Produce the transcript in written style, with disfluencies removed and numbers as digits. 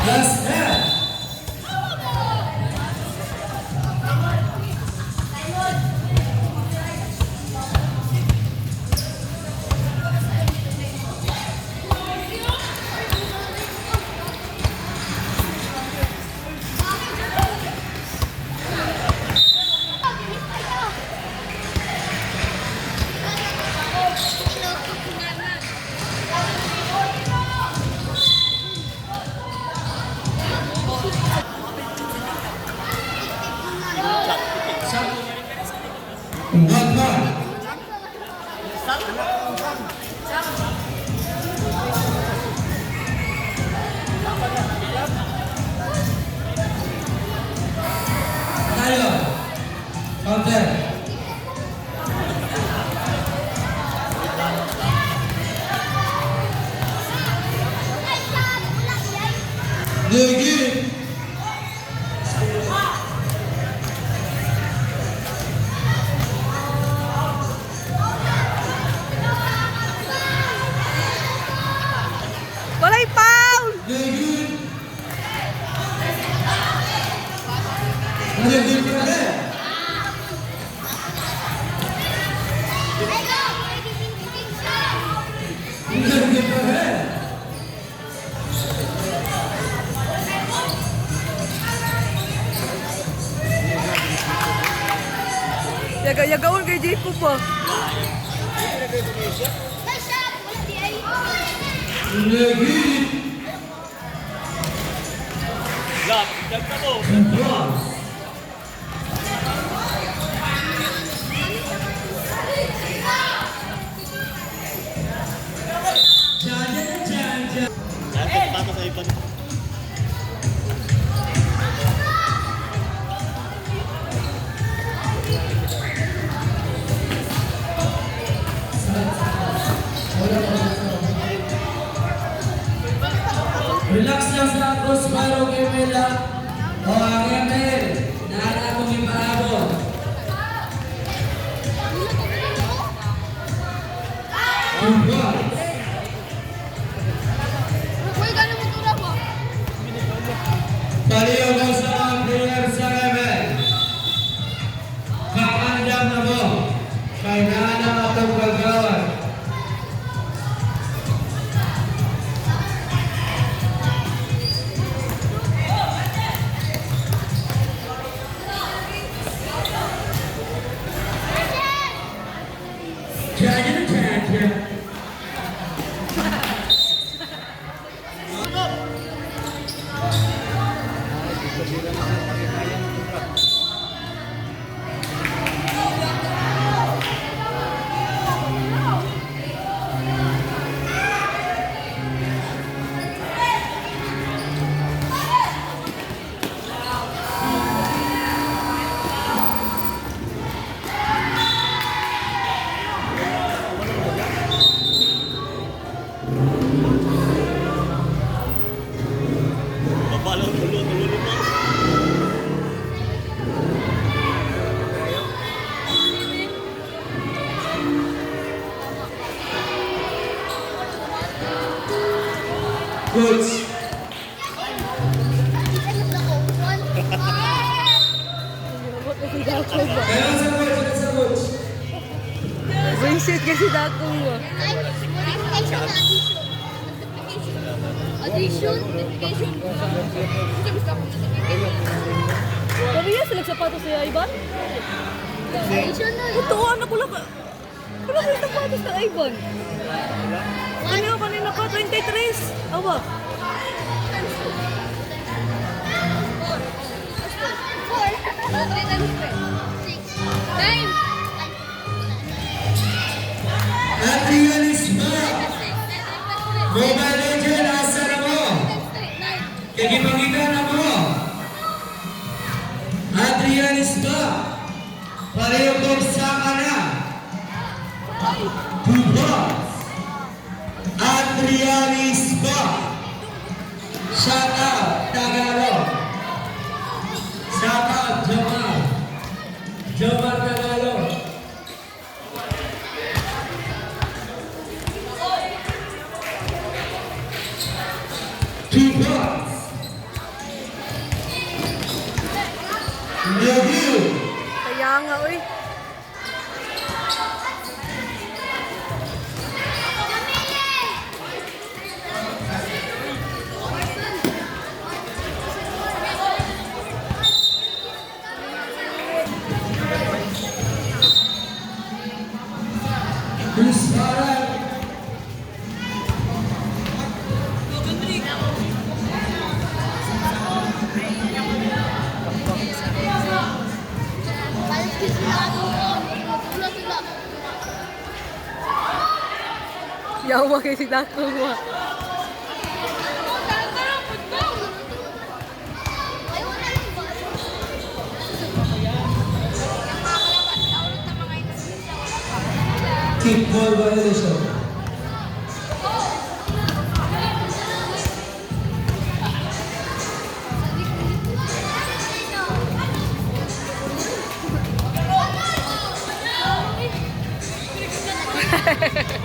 Last man. One more. Tayo. Counter. Lagi. Balay foul! Lagi. Lagi pala. Lagi pala. Yaga-yagaon kay Jacob po. Lagi. Lap, dagdag mo. Dapat bata sa iba. Relax lang sa crossbar o kemela. O ang ML. Nara akong ipaabot. Umbal. Paliyo ko sa mga player sa ML. Kaandam na mo. Kailangan atong paggawan. Dragon Tantrum. Babalang tulo-tulo mo. Coach. Kailan sa coach? Vincent kasi dako mo. Audition, notification. Pero yan sila sapatos niya, Ivan? Audition na. Totoo, anak ko lang. Wala ko yung sapatos ng Ivan. Kanina pa, 23. Awa. Time! Adrian Isma. Mobile Legend, asa na mo? Kagipangitan na mo. Adrian Isma. Pareho bersama na. Bubos. Adrian Isma. Shout out Tagalog. Shout out Jomar. Jomar Tagalog. Two points. Review. Kaya nga, uy. Sekarang Balik ke sini aku. Pulang juga. Yawa kasi dako mo. kick ball violation. Hehehe